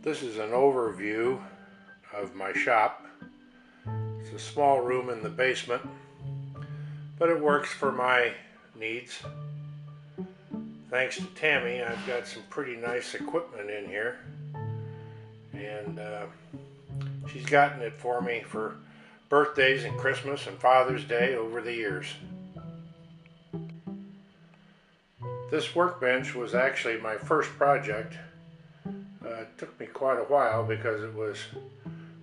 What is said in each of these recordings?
This is an overview of my shop. It's a small room in the basement, but it works for my needs. Thanks to Tammy, I've got some pretty nice equipment in here, and she's gotten it for me for birthdays and Christmas and Father's Day over the years. This workbench was actually my first project. It took me quite a while because it was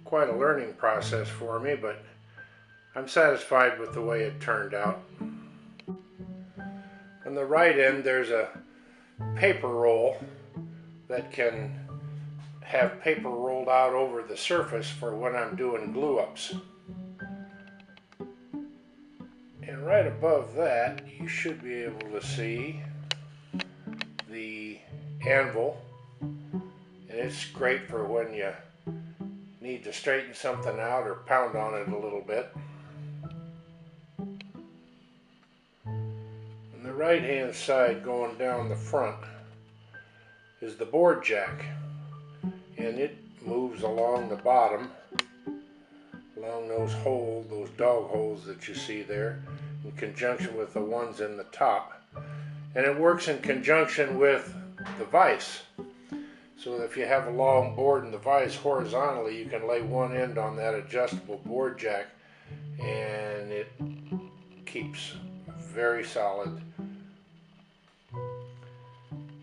quite a learning process for me, but I'm satisfied with the way it turned out. On the right end there's a paper roll that can have paper rolled out over the surface for when I'm doing glue-ups. And right above that you should be able to see the anvil, and it's great for when you need to straighten something out or pound on it a little bit. On the right hand side going down the front is the board jack, and it moves along the bottom, along those holes, those dog holes that you see there, in conjunction with the ones in the top. And it works in conjunction with the vise. So if you have a long board and the vise horizontally, you can lay one end on that adjustable board jack and it keeps very solid.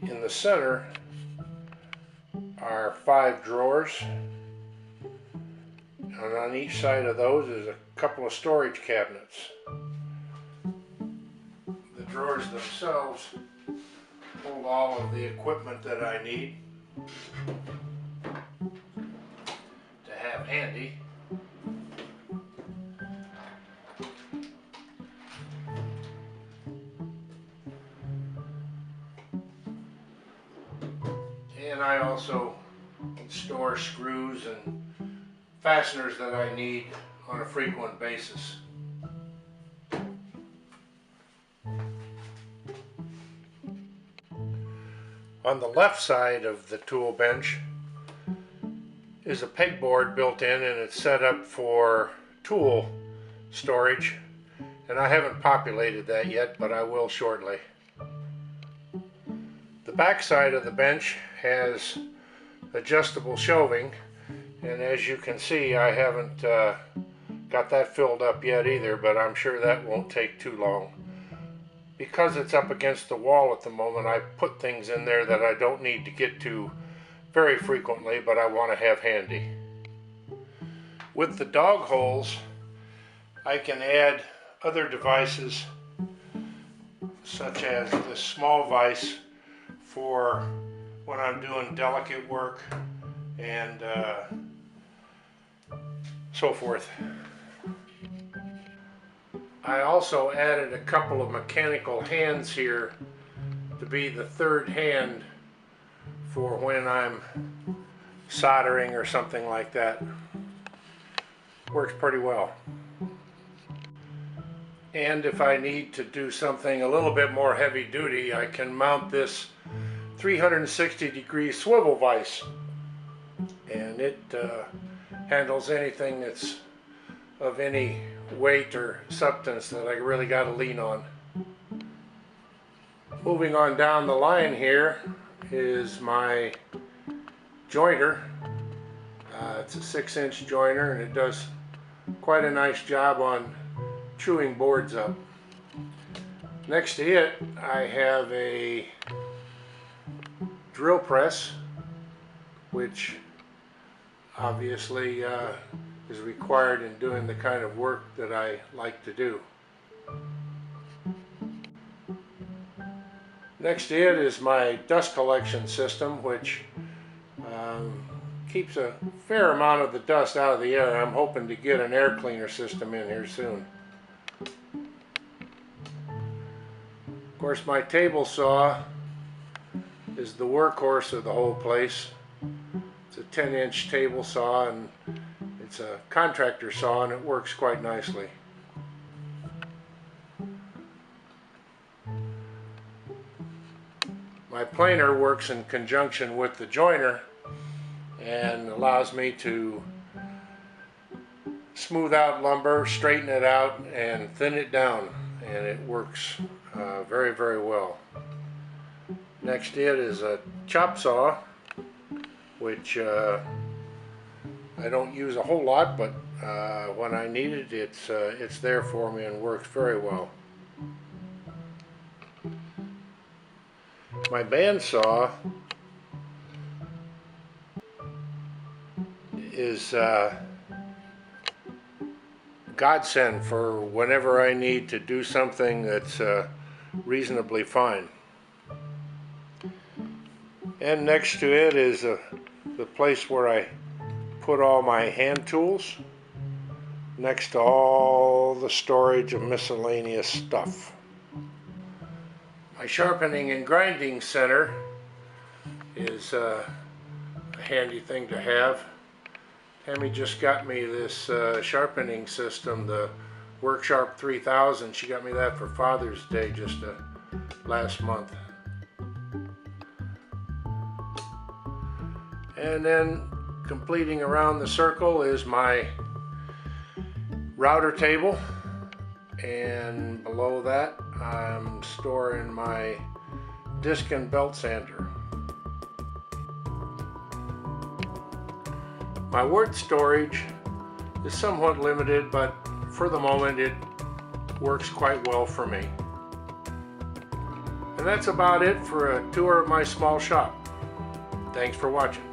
In the center are 5 drawers, and on each side of those is a couple of storage cabinets. The drawers themselves hold all of the equipment that I need to have handy. And I also store screws and fasteners that I need on a frequent basis. On the left side of the tool bench is a pegboard built in, and it's set up for tool storage, and I haven't populated that yet, but I will shortly. The back side of the bench has adjustable shelving, and as you can see I haven't got that filled up yet either, but I'm sure that won't take too long. Because it's up against the wall at the moment, I put things in there that I don't need to get to very frequently, but I want to have handy. With the dog holes, I can add other devices, such as this small vise for when I'm doing delicate work and so forth. I also added a couple of mechanical hands here to be the third hand for when I'm soldering or something like that. Works pretty well. And if I need to do something a little bit more heavy duty, I can mount this 360-degree swivel vise, and it handles anything that's of any weight or substance that I really got to lean on. Moving on down the line here is my jointer. It's a 6-inch joiner, and it does quite a nice job on chewing boards up. Next to it I have a drill press, which obviously is required in doing the kind of work that I like to do. Next to it is my dust collection system, which keeps a fair amount of the dust out of the air. I'm hoping to get an air cleaner system in here soon. Of course, my table saw is the workhorse of the whole place. It's a 10-inch table saw, and it's a contractor saw, and it works quite nicely. My planer works in conjunction with the joiner, and allows me to smooth out lumber, straighten it out, and thin it down, and it works very, very well. Next to it is a chop saw, which I don't use a whole lot, but when I need it, it's there for me and works very well. My bandsaw is godsend for whenever I need to do something that's reasonably fine. And next to it is the place where I put all my hand tools, next to all the storage of miscellaneous stuff. My sharpening and grinding center is a handy thing to have. Tammy just got me this sharpening system, the Worksharp 3000. She got me that for Father's Day just last month. And then completing around the circle is my router table, and below that I'm storing my disc and belt sander. My wood storage is somewhat limited, but for the moment it works quite well for me. And that's about it for a tour of my small shop. Thanks for watching.